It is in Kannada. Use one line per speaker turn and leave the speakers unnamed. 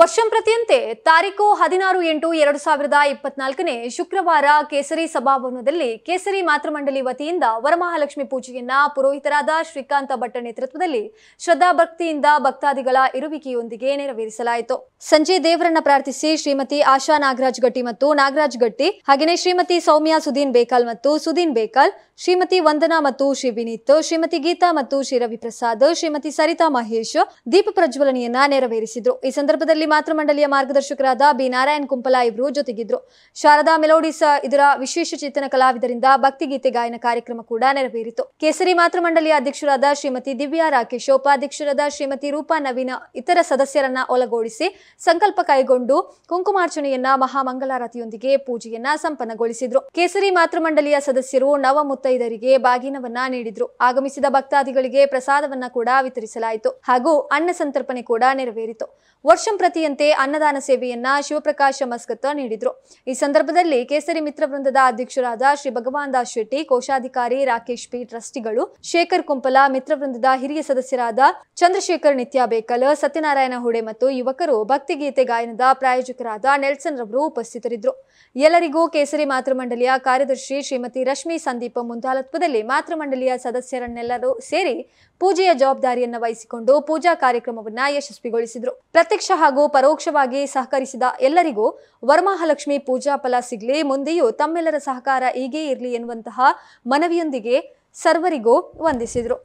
ವರ್ಷಂಪ್ರತಿಯಂತೆ ತಾರೀಕು 16/8/2024 ಶುಕ್ರವಾರ ಕೇಸರಿ ಸಭಾಭವನದಲ್ಲಿ ಕೇಸರಿ ಮಾತೃಮಂಡಲಿ ವತಿಯಿಂದ ವರಮಹಾಲಕ್ಷ್ಮಿ ಪೂಜೆಯನ್ನ ಪುರೋಹಿತರಾದ ಶ್ರೀಕಾಂತ ಭಟ್ ನೇತೃತ್ವದಲ್ಲಿ ಶ್ರದ್ಧಾಭಕ್ತಿಯಿಂದ ಭಕ್ತಾದಿಗಳ ಇರುವಿಕೆಯೊಂದಿಗೆ ನೆರವೇರಿಸಲಾಯಿತು. ಸಂಜೆ ದೇವರನ್ನ ಪ್ರಾರ್ಥಿಸಿ ಶ್ರೀಮತಿ ಆಶಾ ನಾಗರಾಜ್ ಗಟ್ಟಿ ಮತ್ತು ನಾಗರಾಜ್ ಗಟ್ಟಿ ಹಾಗೆಯೇ ಶ್ರೀಮತಿ ಸೌಮ್ಯ ಸುದೀನ್ ಬೇಕಲ್ ಮತ್ತು ಸುದೀನ್ ಬೇಕಲ್, ಶ್ರೀಮತಿ ವಂದನಾ ಮತ್ತು ಶ್ರೀ ವಿನೀತ್, ಶ್ರೀಮತಿ ಗೀತಾ ಮತ್ತು ಶ್ರೀ ರವಿ ಪ್ರಸಾದ್, ಶ್ರೀಮತಿ ಸರಿತಾ ಮಹೇಶ್ ದೀಪ ಪ್ರಜ್ವಲನೆಯನ್ನ ನೆರವೇರಿಸಿದ್ರು. ಈ ಸಂದರ್ಭದಲ್ಲಿ ಮಾತೃಮಂಡಲಿಯ ಮಾರ್ಗದರ್ಶಕರಾದ ಬಿ ನಾರಾಯಣ್ ಕುಂಪಲ ಇವರು ಜೊತೆಗಿದ್ರು. ಶಾರದಾ ಮೆಲೋಡಿಸ್ ಇದರ ವಿಶೇಷ ಚೇತನ ಕಲಾವಿದರಿಂದ ಭಕ್ತಿಗೀತೆ ಗಾಯನ ಕಾರ್ಯಕ್ರಮ ಕೂಡ ನೆರವೇರಿತು. ಕೇಸರಿ ಮಾತೃಮಂಡಲಿಯ ಅಧ್ಯಕ್ಷರಾದ ಶ್ರೀಮತಿ ದಿವ್ಯಾ ರಾಕೇಶ್, ಉಪಾಧ್ಯಕ್ಷರಾದ ಶ್ರೀಮತಿ ರೂಪಾ ನವೀನ ಇತರ ಸದಸ್ಯರನ್ನ ಒಳಗೂಡಿಸಿ ಸಂಕಲ್ಪ ಕೈಗೊಂಡು ಕುಂಕುಮಾರ್ಚನೆಯನ್ನ ಮಹಾಮಂಗಳಾರತಿಯೊಂದಿಗೆ ಪೂಜೆಯನ್ನ ಸಂಪನ್ನಗೊಳಿಸಿದ್ರು. ಕೇಸರಿ ಮಾತೃಮಂಡಲಿಯ ಸದಸ್ಯರು ನವ ಮುತ್ತೈದರಿಗೆ ಬಾಗಿನವನ್ನ ನೀಡಿದ್ರು. ಆಗಮಿಸಿದ ಭಕ್ತಾದಿಗಳಿಗೆ ಪ್ರಸಾದವನ್ನ ಕೂಡ ವಿತರಿಸಲಾಯಿತು ಹಾಗೂ ಅನ್ನ ಸಂತರ್ಪಣೆ ಕೂಡ ನೆರವೇರಿತು. ವರ್ಷಂಪ್ರತಿಯಂತೆ ಅನ್ನದಾನ ಸೇವೆಯನ್ನ ಶಿವಪ್ರಕಾಶ ಮಸ್ಕತ್ ನೀಡಿದ್ರು. ಈ ಸಂದರ್ಭದಲ್ಲಿ ಕೇಸರಿ ಮಿತ್ರ ವೃಂದದ ಅಧ್ಯಕ್ಷರಾದ ಶ್ರೀ ಭಗವಾನ್ ದಾಸ್ ಶೆಟ್ಟಿ, ಕೋಶಾಧಿಕಾರಿ ರಾಕೇಶ್ ಪಿ, ಟ್ರಸ್ಟಿಗಳು ಶೇಖರ್ ಕುಂಪಲ, ಮಿತ್ರ ವೃಂದದ ಹಿರಿಯ ಸದಸ್ಯರಾದ ಚಂದ್ರಶೇಖರ್ ನಿತ್ಯ ಬೇಕಲ್, ಸತ್ಯನಾರಾಯಣ ಹುಡೆ ಮತ್ತು ಯುವಕರು ಭಕ್ತಿಗೀತೆ ಗಾಯನದ ಪ್ರಾಯೋಜಕರಾದ ನೆಲ್ಸನ್ ರವರು ಉಪಸ್ಥಿತರಿದ್ದರು. ಎಲ್ಲರಿಗೂ ಕೇಸರಿ ಮಾತೃಮಂಡಲಿಯ ಕಾರ್ಯದರ್ಶಿ ಶ್ರೀಮತಿ ರಶ್ಮಿ ಸಂದೀಪ ಮುಂದಾಳತ್ವದಲ್ಲಿ ಮಾತೃಮಂಡಲಿಯ ಸದಸ್ಯರನ್ನೆಲ್ಲರೂ ಸೇರಿ ಪೂಜೆಯ ಜವಾಬ್ದಾರಿಯನ್ನು ವಹಿಸಿಕೊಂಡು ಪೂಜಾ ಕಾರ್ಯಕ್ರಮವನ್ನ ಯಶಸ್ವಿಗೊಳಿಸಿದ್ರು. ಪ್ರತ್ಯಕ್ಷ ಹಾಗೂ ಪರೋಕ್ಷವಾಗಿ ಸಹಕರಿಸಿದ ಎಲ್ಲರಿಗೂ ವರಮಹಾಲಕ್ಷ್ಮಿ ಪೂಜಾ ಫಲ ಸಿಗಲಿ, ಮುಂದೆಯೂ ತಮ್ಮೆಲ್ಲರ ಸಹಕಾರ ಹೀಗೇ ಇರಲಿ ಎನ್ನುವಂತಹ ಮನವಿಯೊಂದಿಗೆ ಸರ್ವರಿಗೂ ವಂದಿಸಿದ್ರು.